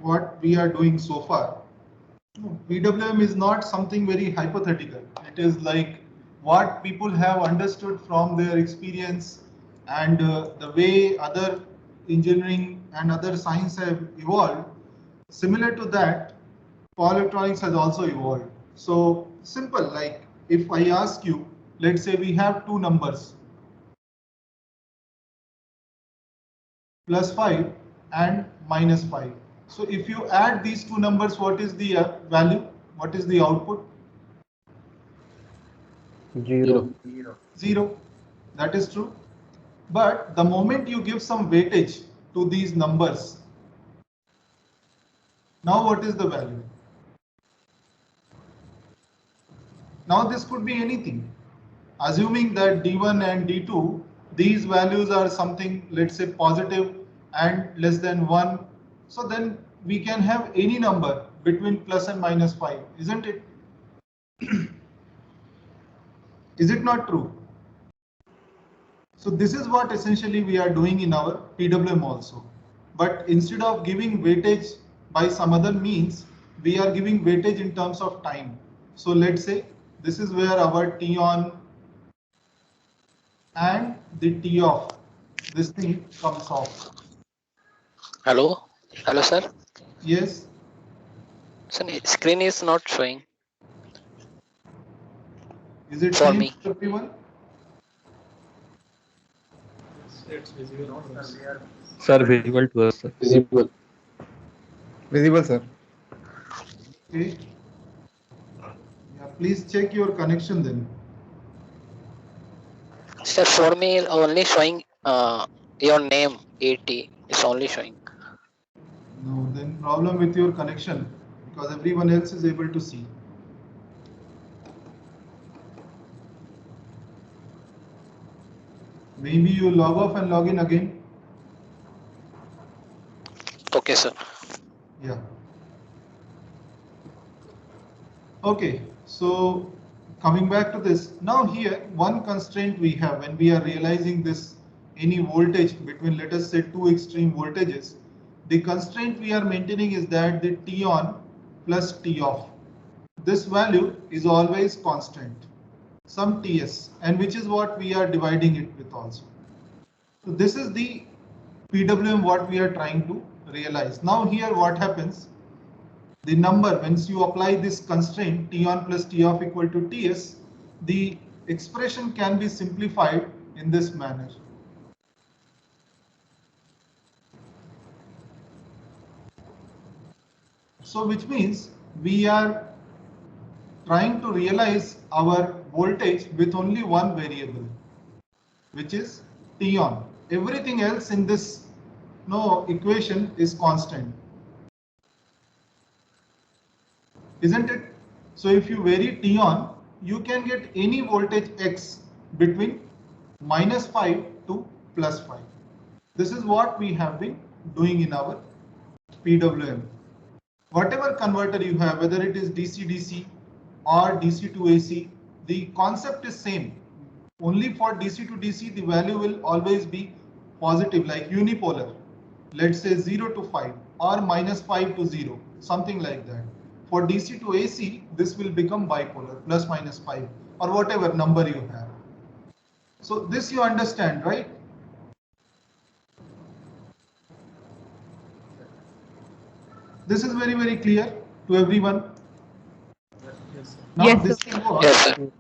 what we are doing so far. PWM is not something very hypothetical. It is like what people have understood from their experience and the way other engineering and other science have evolved. Similar to that, power electronics has also evolved. So simple, like if I ask you, let's say we have two numbers, plus 5 and minus 5. So if you add these two numbers, what is the value? What is the output? 0. 0. That is true. But the moment you give some weightage to these numbers, now what is the value? Now this could be anything. Assuming that D1 and D2, these values are something, let's say positive and less than 1. So then we can have any number between plus and minus 5, isn't it? Is it not true? So this is what essentially we are doing in our PWM also. But instead of giving weightage by some other means, we are giving weightage in terms of time. So let's say this is where our T on and the T off, this thing comes off. Hello? Hello, sir? Yes? Sir, screen is not showing. Is it For same me. for everyone? It's visible. Sir, visible to us, sir. Visible. Visible, sir. Okay. Yeah, please check your connection then. Sir, for me, only showing your name, AT, is only showing. No, then problem with your connection because everyone else is able to see. Maybe you log off and log in again. Okay, sir. Yeah. Okay, so coming back to this, now here one constraint we have when we are realizing this any voltage between, let us say, two extreme voltages, the constraint we are maintaining is that the T on plus T off, this value is always constant, some Ts, and which is what we are dividing it with also. So this is the PWM what we are trying to realize. Now here what happens? The number, once you apply this constraint T on plus T off equal to Ts, the expression can be simplified in this manner. So which means we are trying to realize our voltage with only one variable, which is T on. Everything else in this equation is constant. Isn't it? So if you vary T on, you can get any voltage X between minus 5 to plus 5. This is what we have been doing in our PWM. Whatever converter you have, whether it is DC-DC or DC to AC, the concept is same. Only for DC to DC, the value will always be positive, like unipolar. Let's say 0 to 5 or minus 5 to 0, something like that. For DC to AC, this will become bipolar, plus minus 5 or whatever number you have. So this you understand, right? This is very, very clear to everyone. Now Yes, this is what Yes, sir.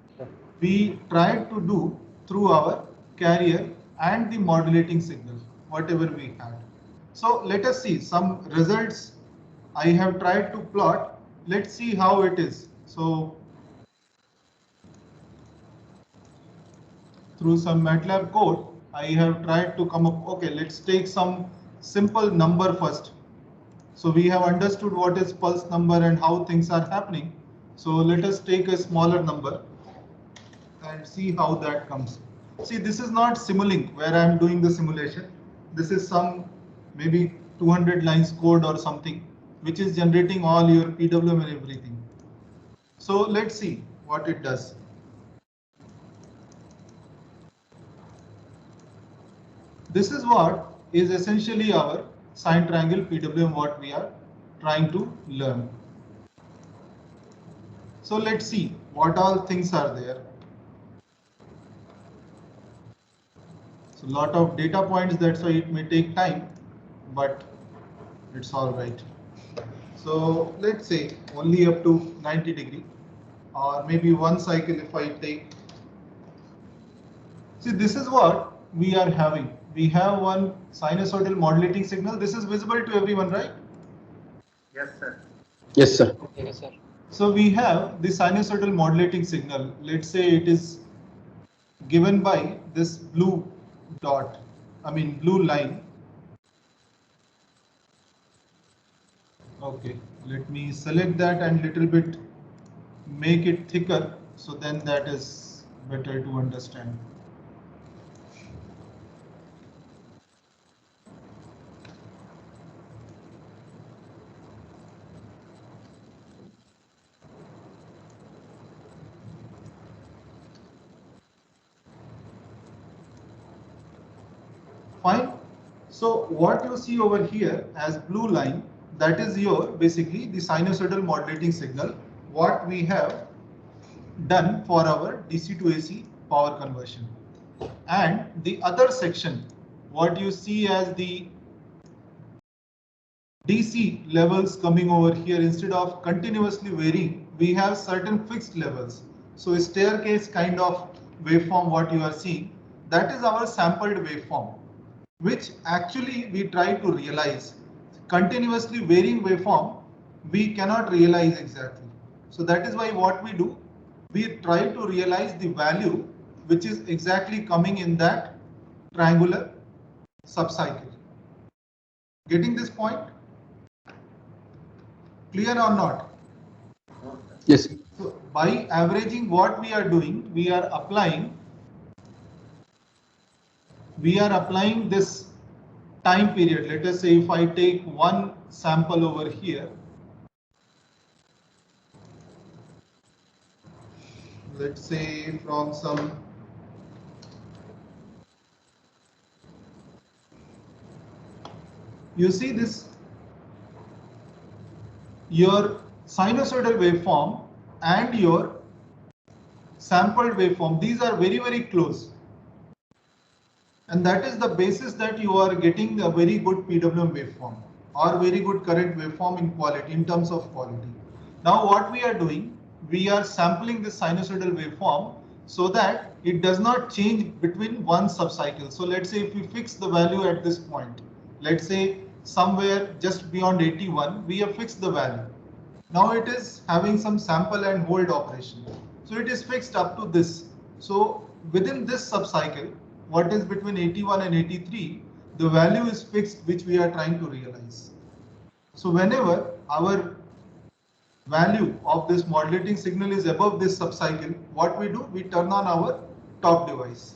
we tried to do through our carrier and the modulating signal, whatever we had. So let us see some results I have tried to plot. Let's see how it is. So through some MATLAB code, I have tried to come up. Okay, let's take some simple number first. So we have understood what is pulse number and how things are happening. So let us take a smaller number and see how that comes. See, this is not Simulink where I am doing the simulation. This is some maybe 200 lines code or something, which is generating all your PWM and everything. So let's see what it does. This is what is essentially our sine triangle PWM what we are trying to learn. So let's see what all things are there. So a lot of data points, that's why it may take time, but it's all right. So let's say only up to 90 degree, or maybe one cycle if I take. See, this is what we are having. We have one sinusoidal modulating signal. This is visible to everyone, right? Yes, sir. Yes, sir. Yes, sir. So we have the sinusoidal modulating signal. Let's say it is given by this blue dot, blue line. Okay, let me select that and little bit make it thicker, so then that is better to understand. Fine. So what you see over here as blue line, that is your basically the sinusoidal modulating signal, what we have done for our DC to AC power conversion. And the other section, what you see as the DC levels coming over here, instead of continuously varying, we have certain fixed levels. So a staircase kind of waveform what you are seeing, that is our sampled waveform, which actually we try to realize. Continuously varying waveform, we cannot realize exactly. So that is why what we do, we try to realize the value which is exactly coming in that triangular subcycle. Getting this point? Clear or not? Yes, sir. So by averaging, what we are doing, we are applying this time period. Let us say if I take one sample over here, let's say from some you see this, your sinusoidal waveform and your sampled waveform, these are very, very close. And that is the basis that you are getting a very good PWM waveform or very good current waveform in quality, in terms of quality. Now what we are doing, we are sampling this sinusoidal waveform so that it does not change between one subcycle. So let's say if we fix the value at this point, let's say somewhere just beyond 81, we have fixed the value. Now it is having some sample and hold operation. So it is fixed up to this. So within this subcycle, what is between 81 and 83, the value is fixed which we are trying to realize. So whenever our value of this modulating signal is above this subcycle, what we do, we turn on our top device.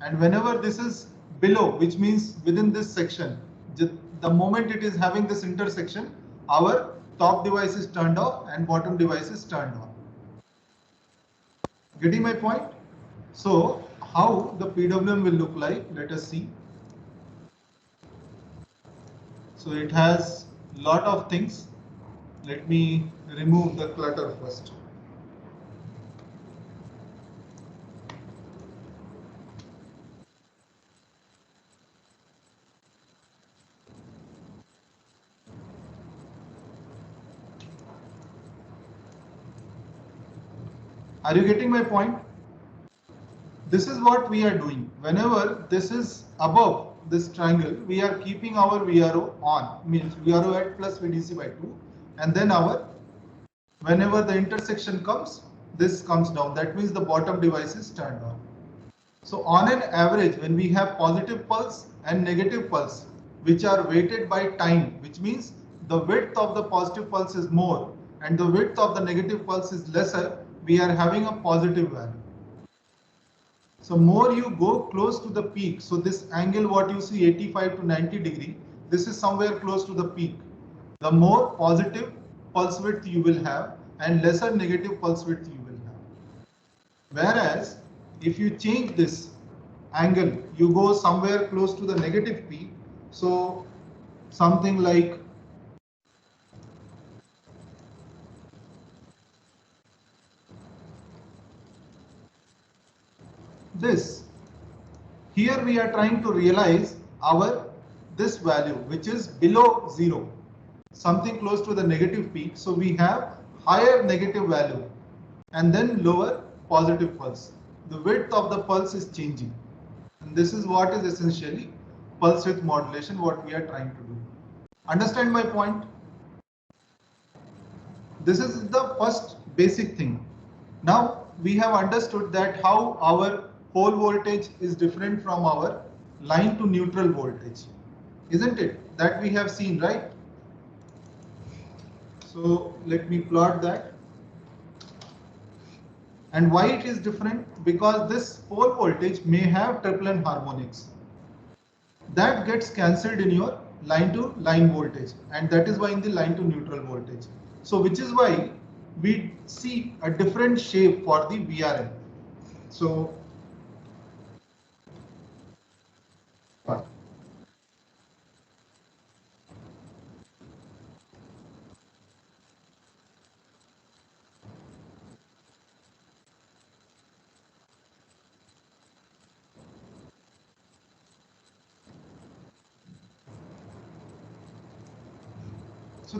And whenever this is below, which means within this section, the moment it is having this intersection, our top device is turned off and bottom device is turned on. Getting my point? So how the PWM will look like, let us see. So it has lot of things. Let me remove the clutter first. Are you getting my point? This is what we are doing. Whenever this is above this triangle, we are keeping our VRO on, means VRO at plus VDC by 2, and then whenever the intersection comes, this comes down. That means the bottom device is turned on. So on an average, when we have positive pulse and negative pulse, which are weighted by time, which means the width of the positive pulse is more and the width of the negative pulse is lesser, we are having a positive value. So more you go close to the peak, so this angle what you see 85 to 90 degree, this is somewhere close to the peak. The more positive pulse width you will have and lesser negative pulse width you will have. Whereas if you change this angle, you go somewhere close to the negative peak, so something like this, here we are trying to realize this value which is below 0, something close to the negative peak. So we have higher negative value and then lower positive pulse. The width of the pulse is changing, and this is what is essentially pulse width modulation, what we are trying to do. Understand my point? This is the first basic thing. Now we have understood that how our pole voltage is different from our line to neutral voltage, isn't it? That we have seen, right? So let me plot that. And why it is different? Because this pole voltage may have triplen harmonics. That gets cancelled in your line to line voltage, and that is why in the line to neutral voltage. So which is why we see a different shape for the VRM. So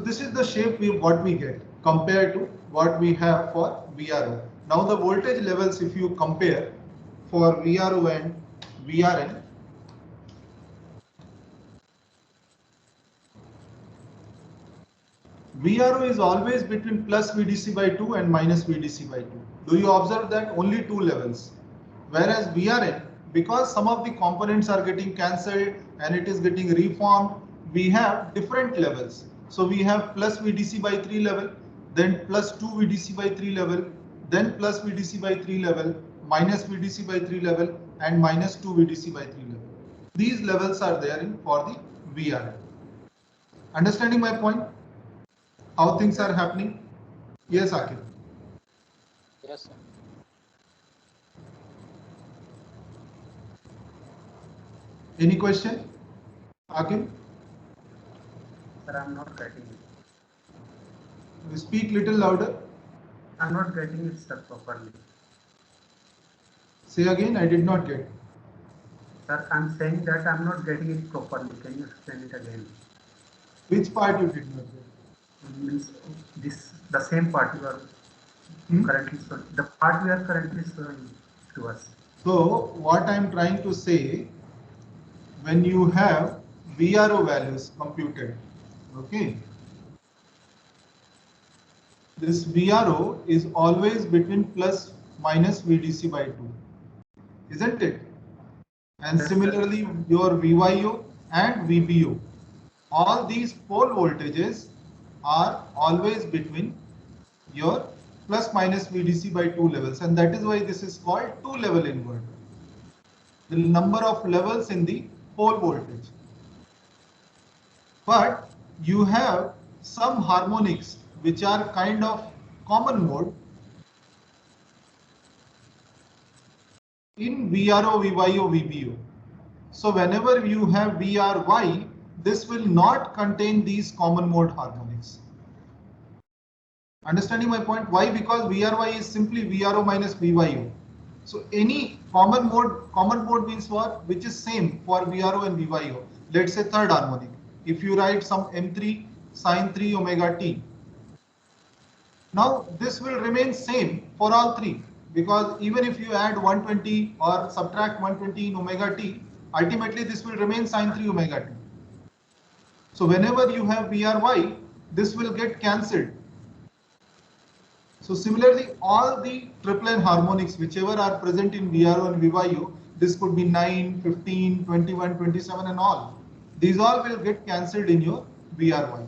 this is the shape what we get compared to what we have for VRO. Now the voltage levels, if you compare for VRO and VRN, VRO is always between plus VDC by 2 and minus VDC by 2. Do you observe that? Only 2 levels. Whereas VRN, because some of the components are getting cancelled and it is getting reformed, we have different levels. So we have plus VDC by 3 level, then plus 2 VDC by 3 level, then plus VDC by 3 level, minus VDC by 3 level, and minus 2 VDC by 3 level. These levels are there for the VRN. Understanding my point? How things are happening? Yes, Akhil. Yes, sir. Any question, Akhil? Sir, I'm not getting it. Speak little louder. I'm not getting it, sir, properly. Say again, I did not get. Sir, I'm saying that I'm not getting it properly. Can you explain it again? Which part you did not get? Means the same part you are currently showing. The part we are currently showing to us. So what I am trying to say, when you have VRO values computed, okay, this VRO is always between plus minus VDC by 2, isn't it? And similarly your VYO and VBO, all these pole voltages are always between your plus minus VDC by 2 levels, and that is why this is called 2-level inverter. The number of levels in the pole voltage. But you have some harmonics which are kind of common mode in VRO, VYO, VBO. So whenever you have VRY, this will not contain these common mode harmonics. Understanding my point? Why? Because VRY is simply VRO minus VYO. So any common mode means what? Which is same for VRO and VYO. Let's say third harmonic. If you write some M3 sine 3 omega t. Now this will remain same for all three, because even if you add 120 or subtract 120 in omega t, ultimately this will remain sine 3 omega t. So whenever you have VRY, this will get cancelled. So similarly, all the triplen harmonics, whichever are present in VRO and VYO, this could be 9, 15, 21, 27 and all. These all will get cancelled in your VRY.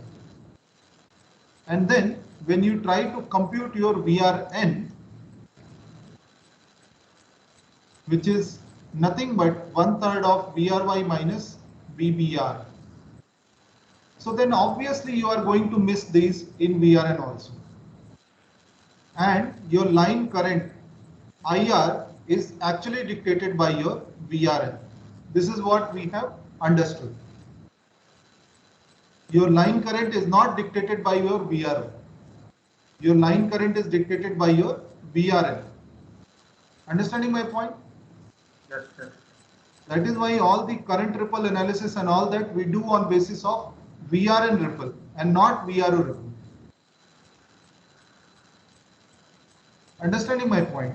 And then when you try to compute your VRN, which is nothing but 1/3 of VRY minus VBR. So then obviously you are going to miss these in VRN also. And your line current IR is actually dictated by your VRN. This is what we have understood. Your line current is not dictated by your VRO. Your line current is dictated by your VRN. Understanding my point? Yes, yes. That is why all the current ripple analysis and all that we do on basis of VRN ripple and not VRO ripple. Understanding my point?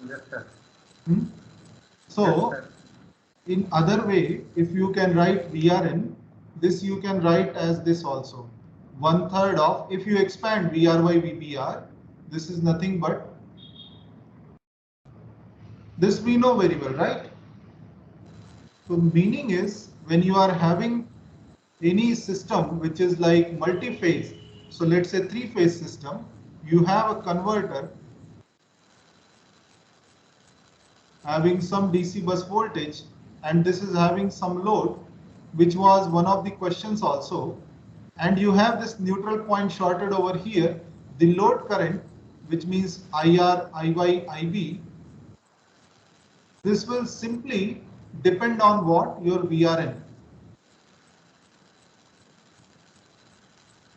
Yes, sir. So, Yes, sir. in other way, if you can write VRN, this you can write as this also. 1/3 of, if you expand VRY VBR, this is nothing but, this we know very well, right? So meaning is, when you are having any system which is like multi-phase, so let's say 3-phase system, you have a converter having some DC bus voltage, and this is having some load, which was one of the questions also, and you have this neutral point shorted over here, the load current, which means IR, IY, IB, this will simply depend on what? Your VRN.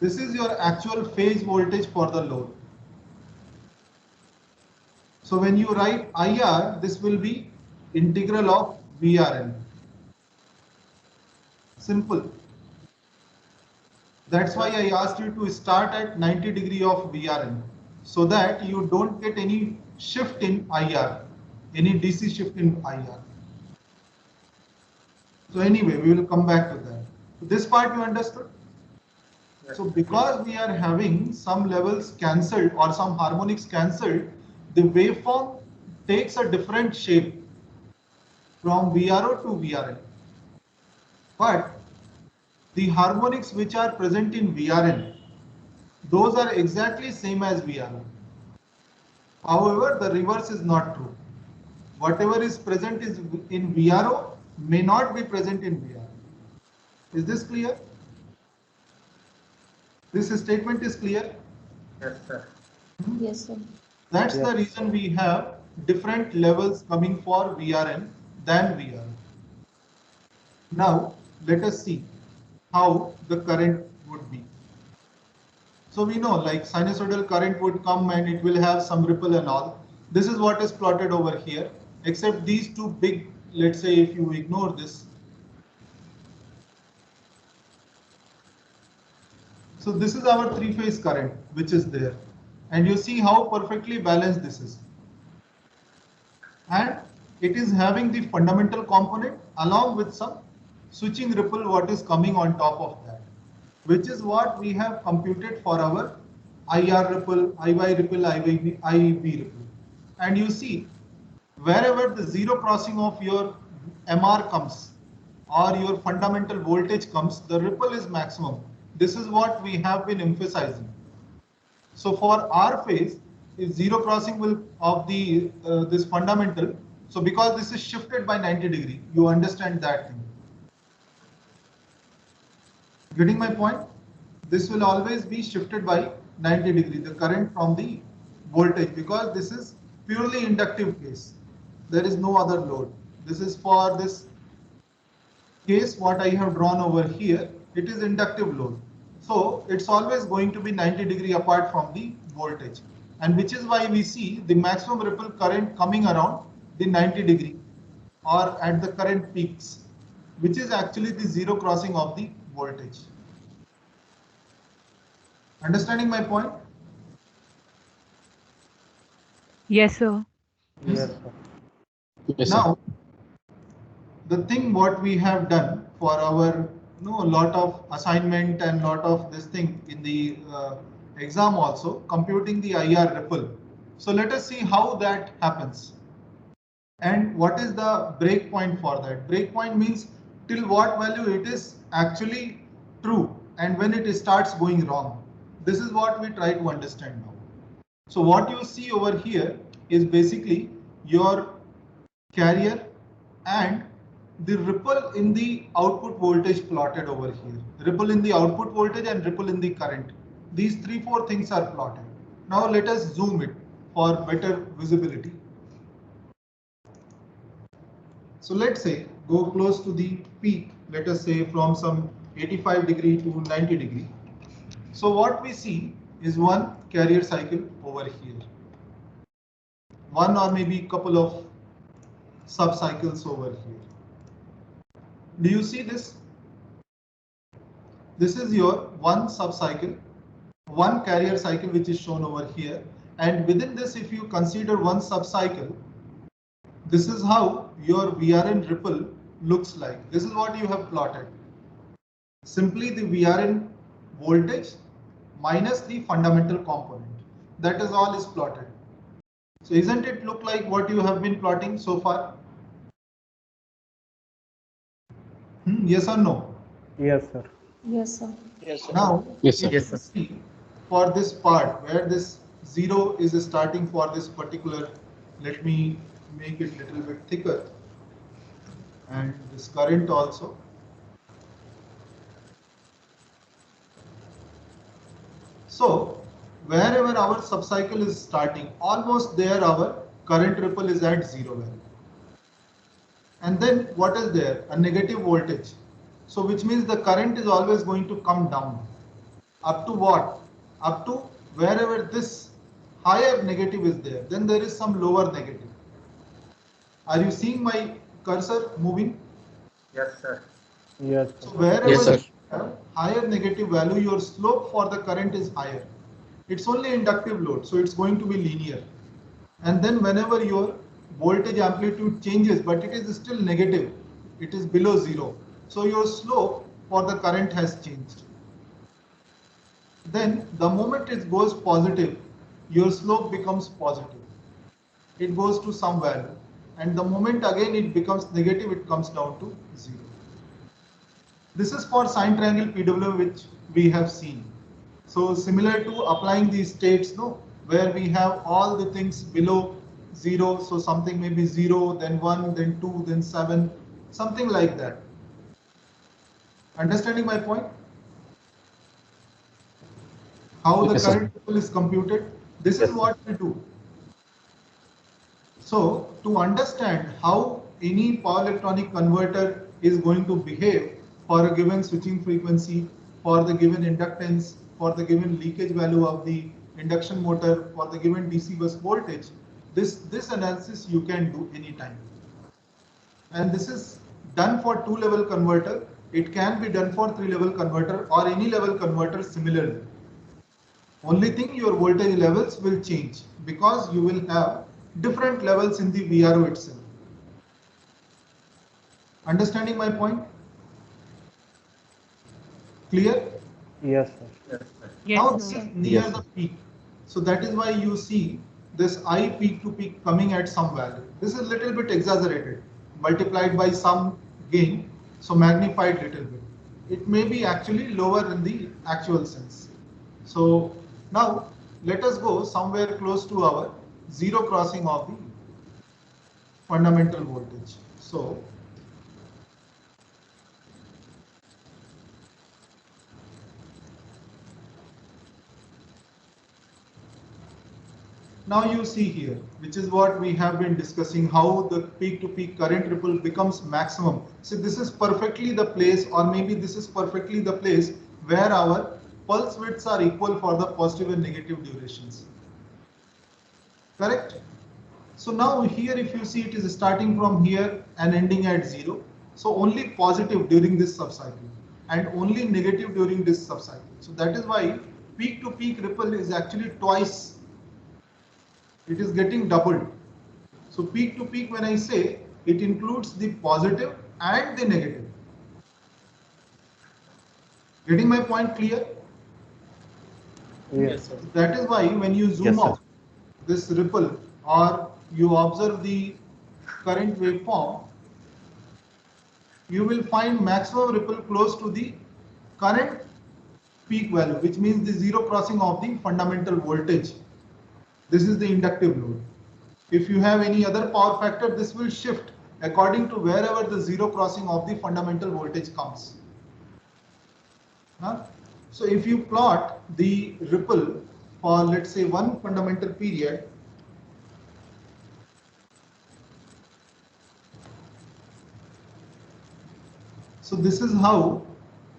This is your actual phase voltage for the load. So when you write IR, this will be integral of VRN. Simple. That's why I asked you to start at 90 degree of VRN, so that you don't get any shift in IR, any DC shift in IR. So anyway, we will come back to that. This part you understood? Yes. So because we are having some levels cancelled or some harmonics cancelled, the waveform takes a different shape from VRO to VRN. But the harmonics which are present in VRN, those are exactly same as VRO. However, the reverse is not true. Whatever is present is in VRO may not be present in VRO. Is this clear? This statement is clear? Yes, sir. Yes, sir. That's the reason we have different levels coming for VRN than VRO. Now, let us see how the current would be. So we know like sinusoidal current would come and it will have some ripple and all. This is what is plotted over here, except these two big, let's say if you ignore this. So this is our 3-phase current which is there. And you see how perfectly balanced this is. And it is having the fundamental component along with some switching ripple what is coming on top of that, which is what we have computed for our IR ripple, IY ripple, IB ripple. And you see, wherever the zero crossing of your MR comes or your fundamental voltage comes, the ripple is maximum. This is what we have been emphasizing. So for R phase, if zero crossing will of the this fundamental, so because this is shifted by 90 degree, you understand that thing. Getting my point? This will always be shifted by 90 degree, the current from the voltage, because this is purely inductive case. There is no other load. This is for this case what I have drawn over here. It is inductive load. So it's always going to be 90 degree apart from the voltage. And which is why we see the maximum ripple current coming around the 90 degree or at the current peaks, which is actually the zero crossing of the voltage. Understanding my point? Yes, sir. Yes, sir. Now, the thing what we have done for our lot of assignment and lot of this thing in the exam also, computing the IR ripple. So let us see how that happens. And what is the break point for that? Break point means till what value it is actually true and when it starts going wrong. This is what we try to understand now. So what you see over here is basically your carrier and the ripple in the output voltage plotted over here. Ripple in the output voltage and ripple in the current. These 3-4 things are plotted. Now let us zoom it for better visibility. So let's say go close to the peak, let us say from some 85 degree to 90 degree. So what we see is one carrier cycle over here. One or maybe couple of subcycles over here. Do you see this? This is your one subcycle, one carrier cycle, which is shown over here. And within this, if you consider one subcycle, this is how your VRN ripple looks like. This is what you have plotted. Simply the VRN voltage minus the fundamental component. That is all is plotted. So isn't it look like what you have been plotting so far? Yes or no? Yes, sir. Yes, sir. Yes, sir. Now, Yes, sir. if you see for this part where this 0 is starting for this particular, let me make it little bit thicker, and this current also. So wherever our subcycle is starting, almost there our current ripple is at 0 value. And then what is there? A negative voltage. So which means the current is always going to come down. Up to what? Up to wherever this higher negative is there, then there is some lower negative. Are you seeing my cursor moving? Yes, sir. Yes, So sir. wherever Yes, sir. you have higher negative value, your slope for the current is higher. It's only inductive load, so it's going to be linear. And then whenever your voltage amplitude changes, but it is still negative, it is below 0. So your slope for the current has changed. Then the moment it goes positive, your slope becomes positive. It goes to some value. And the moment again it becomes negative, it comes down to 0. This is for sine triangle PWM, which we have seen. So similar to applying these states, no, where we have all the things below 0. So something may be 0, then 1, then 2, then 7, something like that. Understanding my point? How the Yes, sir. current ripple is computed? This is what we do. So to understand how any power electronic converter is going to behave for a given switching frequency, for the given inductance, for the given leakage value of the induction motor, for the given DC bus voltage, this analysis you can do anytime. And this is done for 2-level converter. It can be done for 3-level converter or any level converter similarly. Only thing, your voltage levels will change because you will have different levels in the VRO itself. Understanding my point? Clear? Yes, sir. Yes, sir. Now Yes, this sir. is near Yes, the sir. peak. So that is why you see this I peak to peak coming at some value. This is a little bit exaggerated, multiplied by some gain, so magnified little bit. It may be actually lower in the actual sense. So now let us go somewhere close to our 0 crossing of the fundamental voltage. So now you see here, which is what we have been discussing, how the peak-to-peak current ripple becomes maximum. So this is perfectly the place, or maybe this is perfectly the place where our pulse widths are equal for the positive and negative durations. Correct? So now here, if you see, it is starting from here and ending at 0. So only positive during this subcycle and only negative during this subcycle. So that is why peak-to-peak ripple is actually twice. It is getting doubled. So peak to peak, when I say, it includes the positive and the negative. Getting my point clear? Yes, sir. That is why when you zoom Yes, sir. out this ripple or you observe the current waveform, you will find maximum ripple close to the current peak value, which means the 0 crossing of the fundamental voltage. This is the inductive load. If you have any other power factor, this will shift according to wherever the 0 crossing of the fundamental voltage comes. So if you plot the ripple for, let's say, one fundamental period, so this is how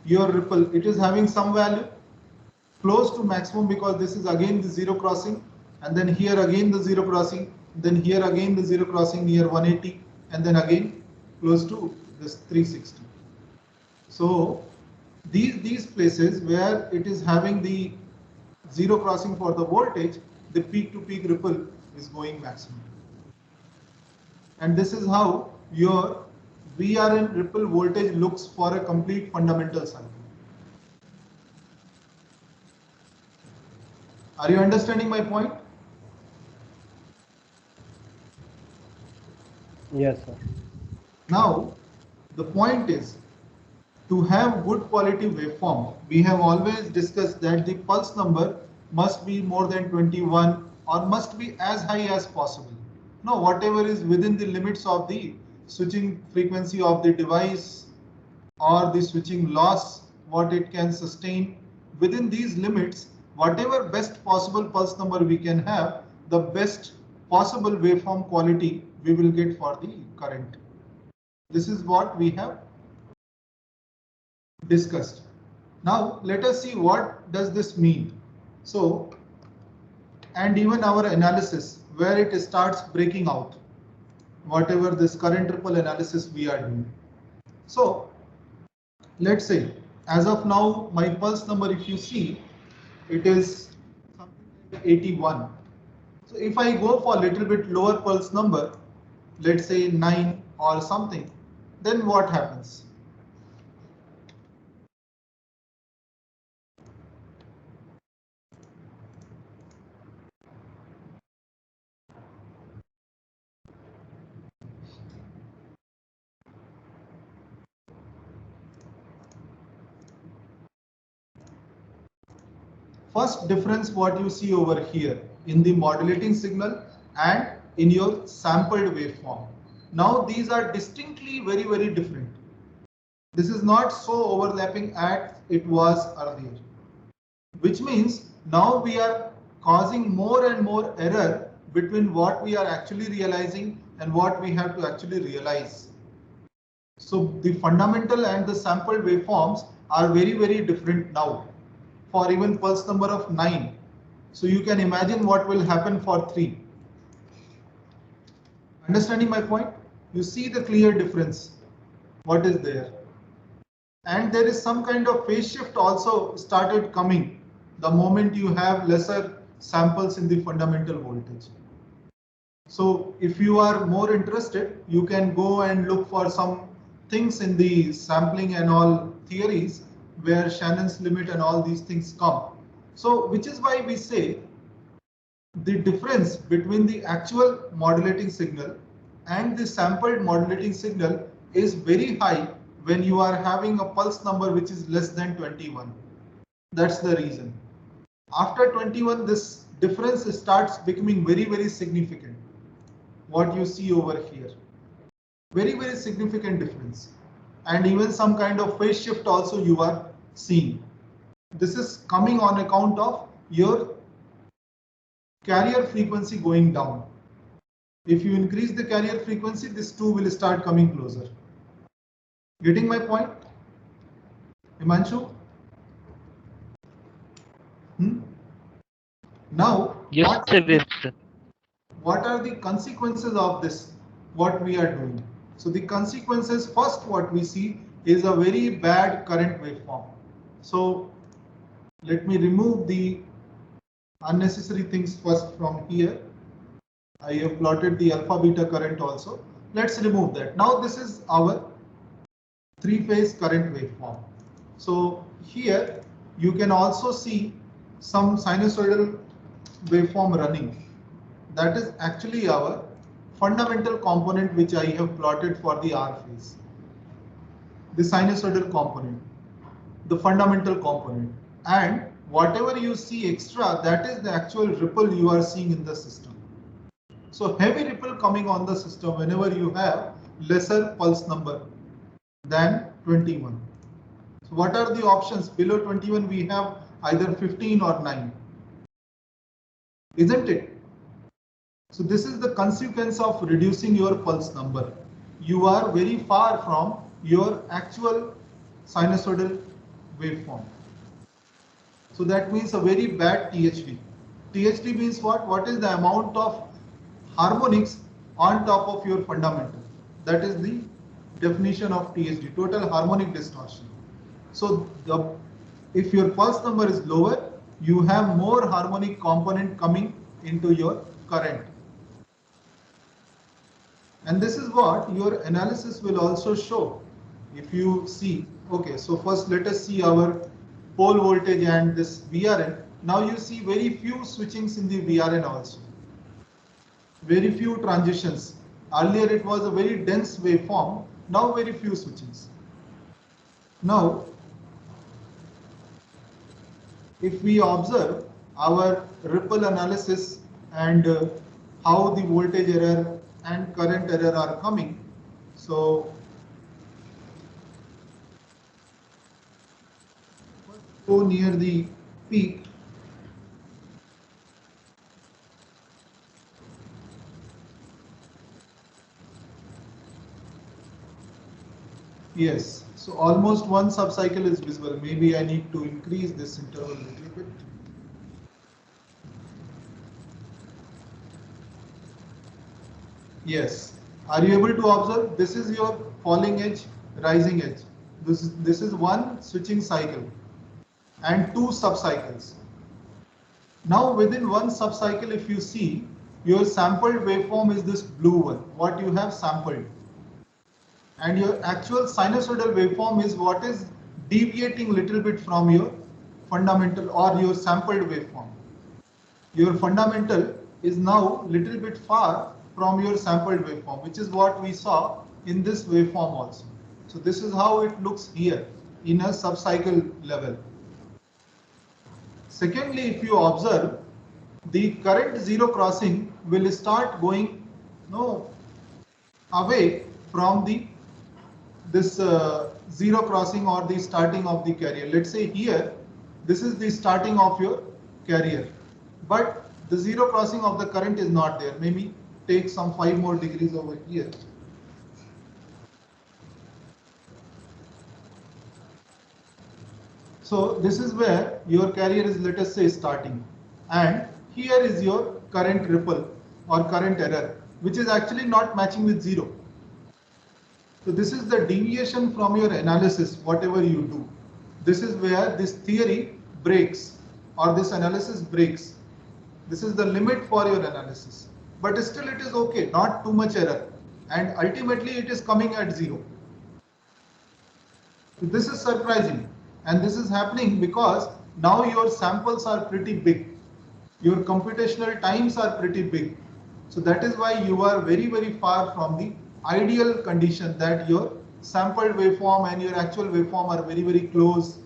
your ripple, it is having some value close to maximum because this is again the 0 crossing, and then here again the 0 crossing, then here again the 0 crossing near 180, and then again close to this 360. So these places where it is having the zero crossing for the voltage, the peak to peak ripple is going maximum. And this is how your VRN ripple voltage looks for a complete fundamental cycle. Are you understanding my point? Yes, sir. Now, the point is, to have good quality waveform, we have always discussed that the pulse number must be more than 21 or must be as high as possible. No, whatever is within the limits of the switching frequency of the device or the switching loss, what it can sustain, within these limits, whatever best possible pulse number we can have, the best possible waveform quality we will get for the current. This is what we have discussed. Now let us see what does this mean. So, and even our analysis where it starts breaking out, whatever this current ripple analysis we are doing. So let's say as of now my pulse number, if you see, it is something like 81. So if I go for a little bit lower pulse number, let's say 9 or something, then what happens? First difference what you see over here in the modulating signal and in your sampled waveform. Now these are distinctly very different. This is not so overlapping as it was earlier, which means now we are causing more and more error between what we are actually realizing and what we have to actually realize. So the fundamental and the sampled waveforms are very different now. For even pulse number of 9. So you can imagine what will happen for 3. Understanding my point? You see the clear difference. What is there? And there is some kind of phase shift also started coming the moment you have lesser samples in the fundamental voltage. So if you are more interested, you can go and look for some things in the sampling and all theories where Shannon's limit and all these things come. So which is why we say the difference between the actual modulating signal and the sampled modulating signal is very high when you are having a pulse number which is less than 21. That's the reason. After 21, this difference starts becoming very significant. What you see over here. Very significant difference. And even some kind of phase shift also you are seeing. This is coming on account of your carrier frequency going down. If you increase the carrier frequency, this too will start coming closer. Getting my point? Himanshu? Now, Yes, sir. what are the consequences of this, what we are doing? So the consequences, first what we see is a very bad current waveform. So let me remove the unnecessary things first from here. I have plotted the alpha beta current also. Let's remove that. Now this is our three-phase current waveform. So here you can also see some sinusoidal waveform running. That is actually our fundamental component which I have plotted for the R phase. The sinusoidal component, the fundamental component, and whatever you see extra, that is the actual ripple you are seeing in the system. So heavy ripple coming on the system whenever you have lesser pulse number than 21. So what are the options? Below 21 we have either 15 or 9. Isn't it? So this is the consequence of reducing your pulse number. You are very far from your actual sinusoidal waveform. So that means a very bad THD. THD means what? What is the amount of harmonics on top of your fundamental? That is the definition of THD, total harmonic distortion. So if your pulse number is lower, you have more harmonic component coming into your current. And this is what your analysis will also show. If you see, okay, so first let us see our pole voltage and this VRN. Now you see very few switchings in the VRN also. Very few transitions. Earlier it was a very dense waveform, now very few switchings. Now, if we observe our ripple analysis and how the voltage error and current error are coming, so go near the peak. Yes, so almost one subcycle is visible. Maybe I need to increase this interval a little bit. Yes, are you able to observe? This is your falling edge, rising edge. This is one switching cycle and two subcycles. Now within one subcycle, if you see, your sampled waveform is this blue one, what you have sampled. And your actual sinusoidal waveform is what is deviating little bit from your fundamental or your sampled waveform. Your fundamental is now little bit far from your sampled waveform, which is what we saw in this waveform also. So this is how it looks here in a subcycle level. Secondly, if you observe, the current zero crossing will start going away from this zero crossing or the starting of the carrier. Let's say here, this is the starting of your carrier, but the zero crossing of the current is not there. Maybe take some 5 more degrees over here. So this is where your carrier is, let us say, starting, and here is your current ripple or current error, which is actually not matching with zero. So this is the deviation from your analysis, whatever you do. This is where this theory breaks or this analysis breaks. This is the limit for your analysis. But still it is okay, not too much error. And ultimately it is coming at zero. So this is surprising. And this is happening because now your samples are pretty big. Your computational times are pretty big. So that is why you are very, very far from the ideal condition that your sampled waveform and your actual waveform are very, very close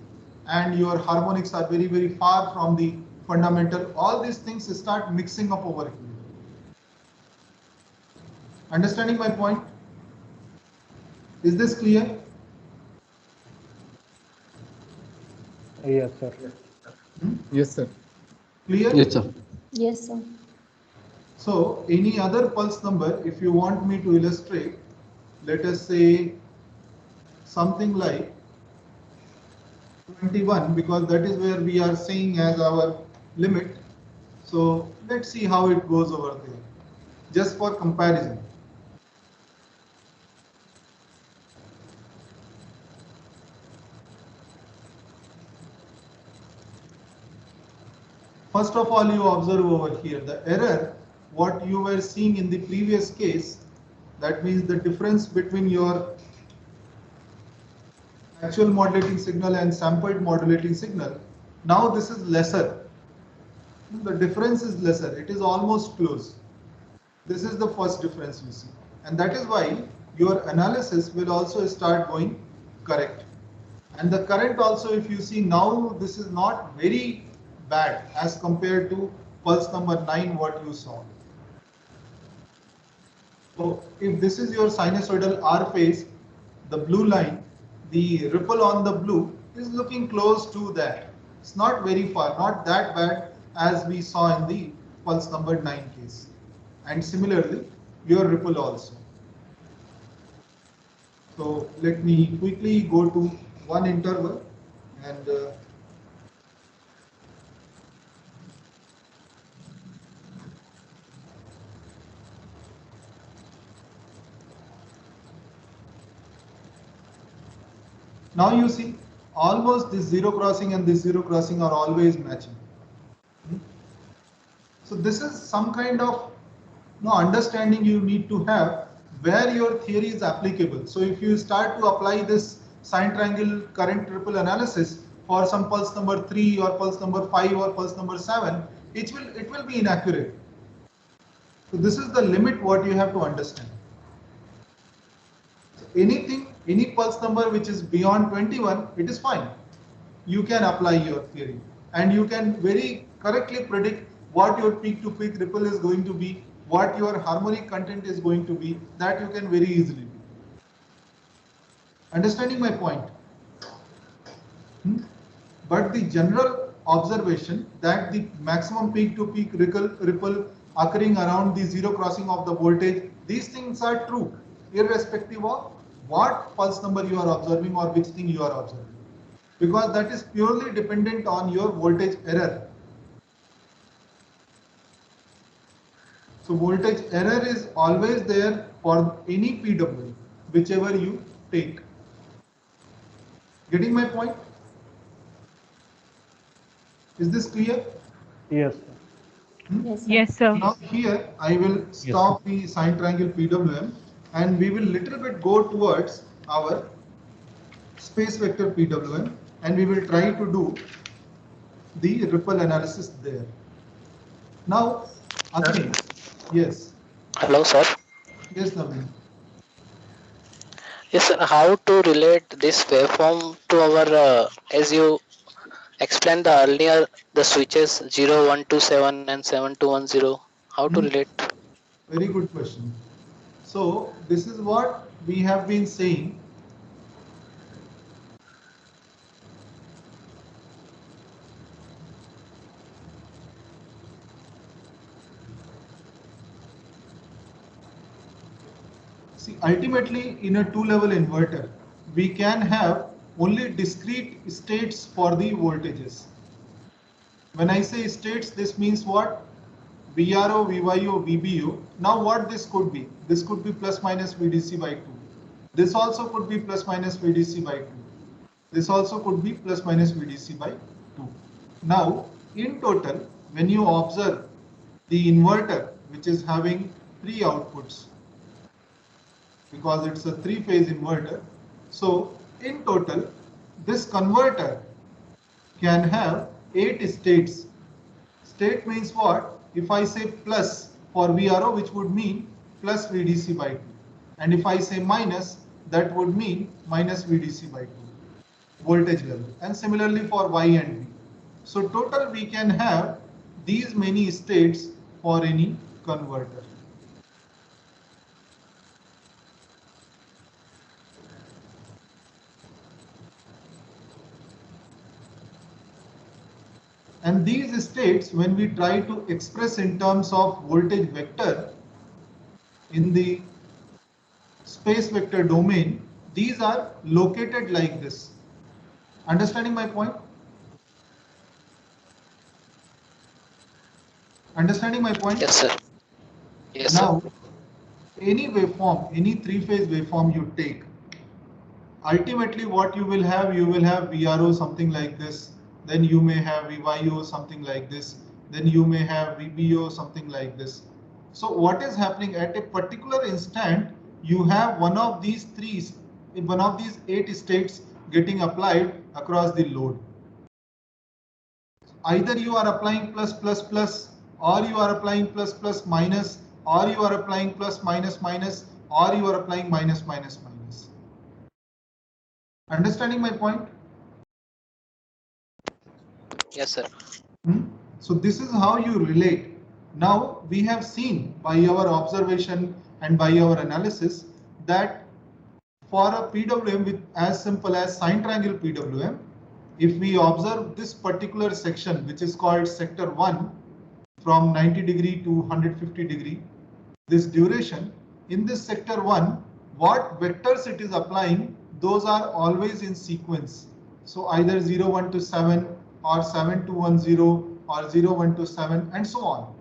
and your harmonics are very, very far from the fundamental. All these things start mixing up over here. Understanding my point? Is this clear? Yes, sir. Yes, sir. Clear? Yes, sir. Yes, sir. So any other pulse number, if you want me to illustrate, let us say something like 21, because that is where we are saying as our limit. So let's see how it goes over there, just for comparison. First of all, you observe over here the error, what you were seeing in the previous case, that means the difference between your actual modulating signal and sampled modulating signal. Now this is lesser. The difference is lesser. It is almost close. This is the first difference you see. And that is why your analysis will also start going correct. And the current also, if you see now, this is not very bad as compared to pulse number 9 what you saw. So if this is your sinusoidal R phase, the blue line, the ripple on the blue is looking close to that. It's not very far, not that bad as we saw in the pulse number 9 case. And similarly, your ripple also. So let me quickly go to one interval and Now you see almost this zero crossing and this zero crossing are always matching. So this is some kind of understanding you need to have where your theory is applicable. So if you start to apply this sine triangle current ripple analysis for some pulse number 3 or pulse number 5 or pulse number 7, it will be inaccurate. So this is the limit what you have to understand. So any pulse number which is beyond 21, it is fine. You can apply your theory and you can very correctly predict what your peak to peak ripple is going to be, what your harmonic content is going to be, that you can very easily do. Understanding my point? But the general observation that the maximum peak to peak ripple occurring around the zero crossing of the voltage, these things are true irrespective of what pulse number you are observing or which thing you are observing, because that is purely dependent on your voltage error. So voltage error is always there for any PWM, whichever you take. Getting my point? Is this clear? Yes, sir. Yes, sir. Now here I will stop the sine triangle PWM and we will little bit go towards our space vector PWM and we will try to do the ripple analysis there. Now again, yes. Hello, sir. Yes, Naveen. Yes, sir. How to relate this waveform to our, as you explained the earlier, the switches 0127 and 7210. How to relate? Very good question. So this is what we have been saying. See, ultimately in a two-level inverter, we can have only discrete states for the voltages. When I say states, this means what? VRO, VYO, VBO. Now what this could be? This could be plus minus VDC by 2. This also could be plus minus VDC by 2. This also could be plus minus VDC by 2. Now, in total, when you observe the inverter, which is having 3 outputs, because it's a 3-phase inverter, so in total, this converter can have 8 states. State means what? If I say plus for VRO, which would mean plus VDC by 2. And if I say minus, that would mean minus VDC by 2 voltage level. And similarly for Y and V. So total we can have these many states for any converter. And these states, when we try to express in terms of voltage vector in the space vector domain, these are located like this. Understanding my point? Understanding my point? Yes, sir. Yes, now, sir. any waveform, any 3-phase waveform you take, ultimately what you will have VRO something like this, then you may have VYO something like this, then you may have VBO something like this. So what is happening at a particular instant, you have one of these 8 states getting applied across the load. Either you are applying plus plus plus, or you are applying plus plus minus, or you are applying plus minus minus, or you are applying minus minus minus. Understanding my point? Yes, sir. So this is how you relate. Now we have seen by our observation and by our analysis that for a PWM with as simple as sine triangle PWM, if we observe this particular section, which is called sector 1, from 90 degree to 150 degree, this duration, in this sector 1, what vectors it is applying, those are always in sequence. So either 0, 1 to 7 or 7 to 1, 0 or 0, 1 to 7 and so on.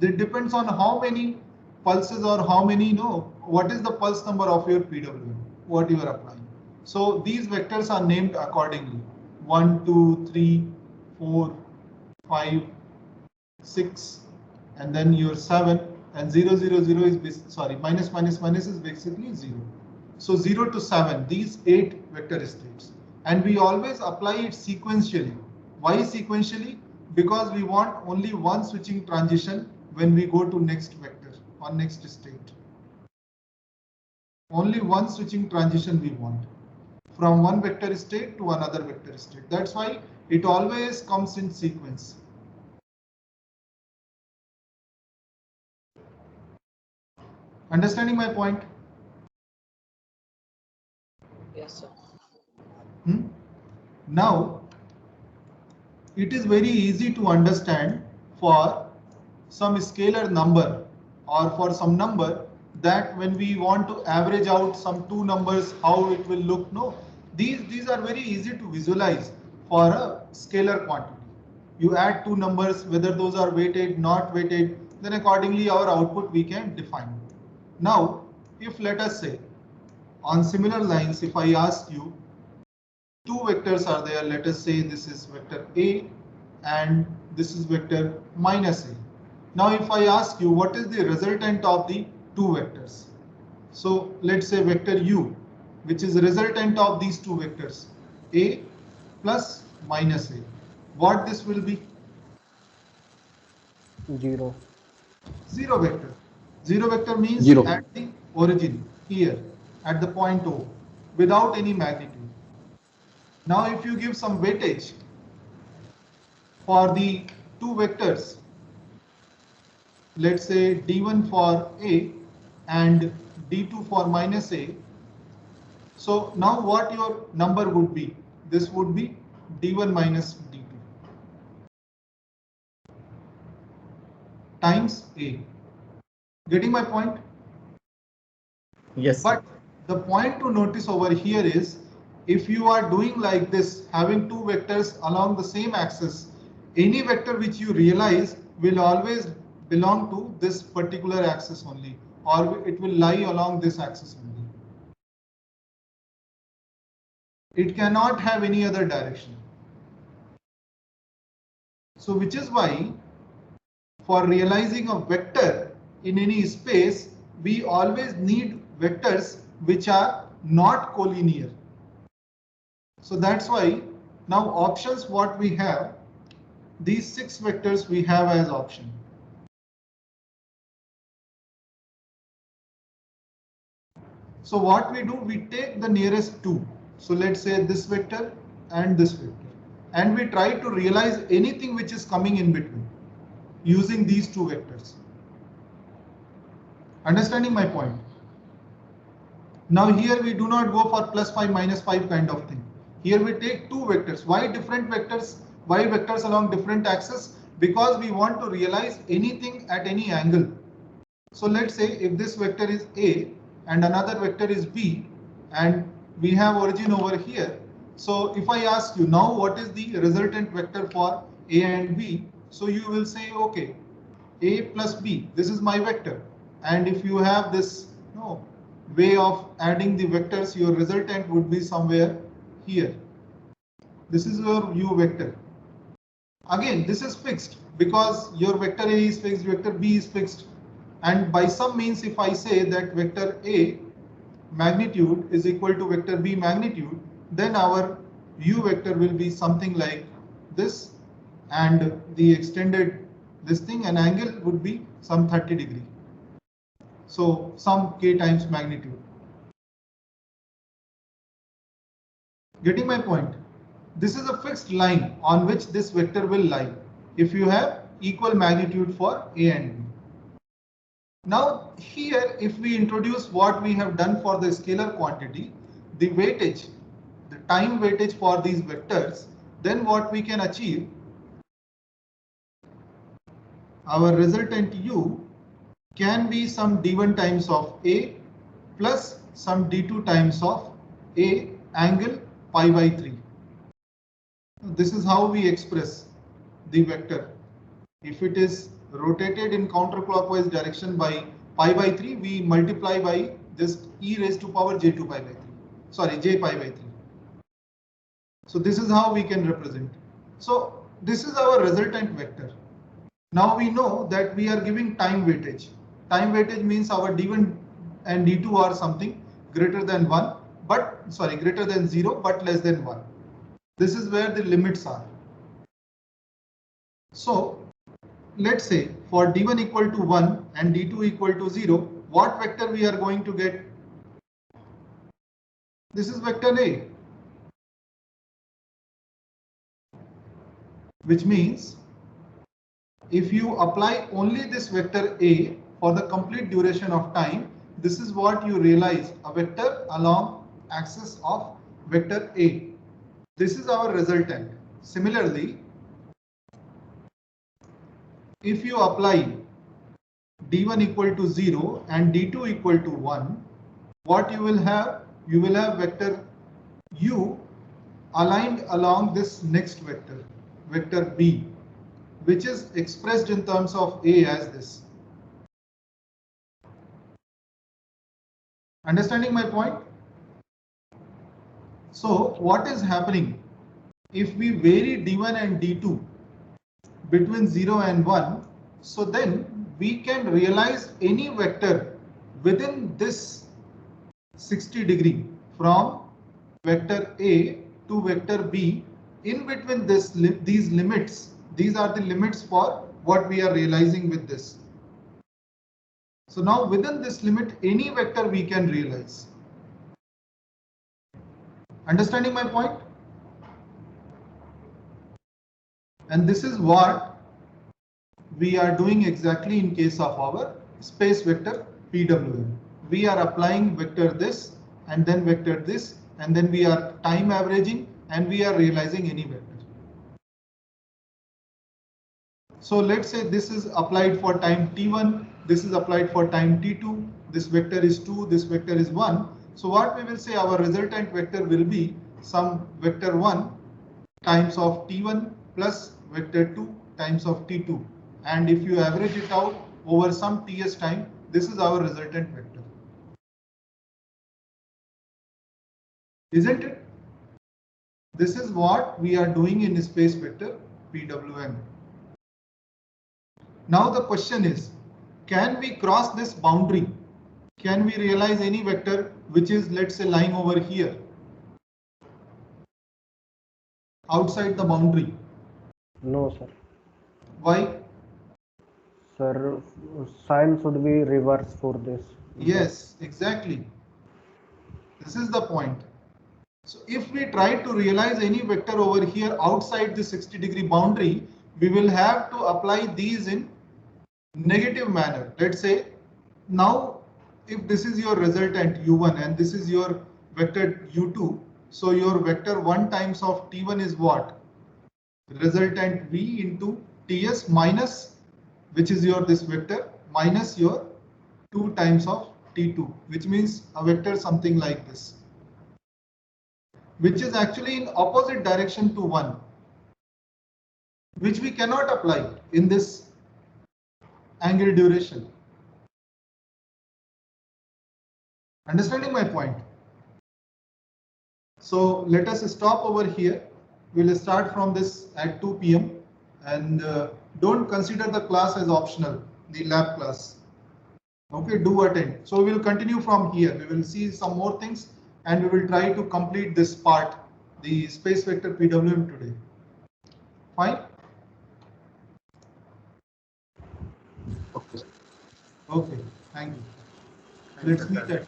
It depends on how many pulses or how many, what is the pulse number of your PWM, what you are applying. So these vectors are named accordingly. 1, 2, 3, 4, 5, 6, and then your 7, and 0, 0, 0 is minus minus minus is basically 0. So 0 to 7, these 8 vector states, and we always apply it sequentially. Why sequentially? Because we want only one switching transition when we go to next vector or next state. Only one switching transition we want from one vector state to another vector state. That's why it always comes in sequence. Understanding my point? Yes, sir. Now, it is very easy to understand for some scalar number or for some number that when we want to average out some two numbers, how it will look. No, these are very easy to visualize for a scalar quantity. You add two numbers, whether those are weighted, not weighted, then accordingly our output we can define. Now, if let us say on similar lines, if I ask you, two vectors are there, let us say this is vector A and this is vector minus A. Now if I ask you what is the resultant of the two vectors, so let's say vector U, which is the resultant of these two vectors, A plus minus A, what this will be? 0. Zero vector. Zero vector means 0. at the origin, here at the point O, without any magnitude. Now if you give some weightage for the two vectors, let's say d1 for A and d2 for minus A. So now what your number would be? This would be d1 minus d2 times A. Getting my point? Yes, sir. But the point to notice over here is, if you are doing like this, having two vectors along the same axis, any vector which you realize will always belong to this particular axis only, or it will lie along this axis only. It cannot have any other direction. So which is why for realizing a vector in any space, we always need vectors which are not collinear. So that's why now options what we have, these 6 vectors we have as option. So what we do, we take the nearest two. So let's say this vector and this vector, and we try to realize anything which is coming in between using these two vectors. Understanding my point? Now here we do not go for plus 5 minus 5 kind of thing. Here we take two vectors. Why different vectors? Why vectors along different axes? Because we want to realize anything at any angle. So let's say if this vector is A and another vector is B, and we have origin over here. So if I ask you now what is the resultant vector for A and B, so you will say, okay, A plus B, this is my vector. And if you have this way of adding the vectors, your resultant would be somewhere here. This is your U vector. Again, this is fixed because your vector A is fixed, vector B is fixed. And by some means, if I say that vector A magnitude is equal to vector B magnitude, then our U vector will be something like this, and the extended this thing, an angle would be some 30 degree. So some k times magnitude. Getting my point? This is a fixed line on which this vector will lie if you have equal magnitude for A and B. Now here, if we introduce what we have done for the scalar quantity, the weightage, the time weightage for these vectors, then what we can achieve, our resultant U can be some d1 times of A plus some d2 times of A angle pi by 3. This is how we express the vector. If it is rotated in counterclockwise direction by pi by 3, we multiply by just e raised to power j2 pi by 3. sorry, j pi by 3. So this is how we can represent. So this is our resultant vector. Now we know that we are giving time weightage. Time weightage means our d1 and d2 are something greater than 1, but sorry, greater than 0, but less than 1. This is where the limits are. So let's say for d1 equal to 1 and d2 equal to 0, what vector we are going to get? This is vector A, which means if you apply only this vector A for the complete duration of time, this is what you realize, a vector along axis of vector A. This is our resultant. Similarly, if you apply d1 equal to 0 and d2 equal to 1, what you will have? You will have vector u aligned along this next vector, vector b, which is expressed in terms of A as this. Understanding my point? So what is happening? If we vary d1 and d2 between 0 and 1, so then we can realize any vector within this 60 degree from vector A to vector B. In between these limits, these are the limits for what we are realizing with this. So now within this limit, any vector we can realize. Understanding my point? And this is what we are doing exactly in case of our space vector PWM. We are applying vector this and then vector this, and then we are time averaging and we are realizing any vector. So let's say this is applied for time t1, this is applied for time t2, this vector is 2, this vector is 1. So what we will say, our resultant vector will be some vector 1 times of t1 plus vector 2 times of t2. And if you average it out over some ts time, this is our resultant vector. Isn't it? This is what we are doing in space vector PWM. Now the question is, can we cross this boundary? Can we realize any vector which is, let's say, lying over here outside the boundary? No, sir. Why? Sir, sign should be reversed for this. Yes, exactly. This is the point. So if we try to realize any vector over here outside the 60 degree boundary, we will have to apply these in negative manner. Let's say now if this is your resultant u1 and this is your vector u2, so your vector 1 times of t1 is what? Resultant v into ts minus, which is your this vector, minus your 2 times of t2, which means a vector something like this, which is actually in opposite direction to 1, which we cannot apply in this angle duration. Understanding my point? So let us stop over here. We'll start from this at 2 p.m. and don't consider the class as optional, the lab class. Okay, do attend. So we will continue from here. We will see some more things and we will try to complete this part, the space vector PWM today. Fine? Okay. Okay, thank you. Let's meet at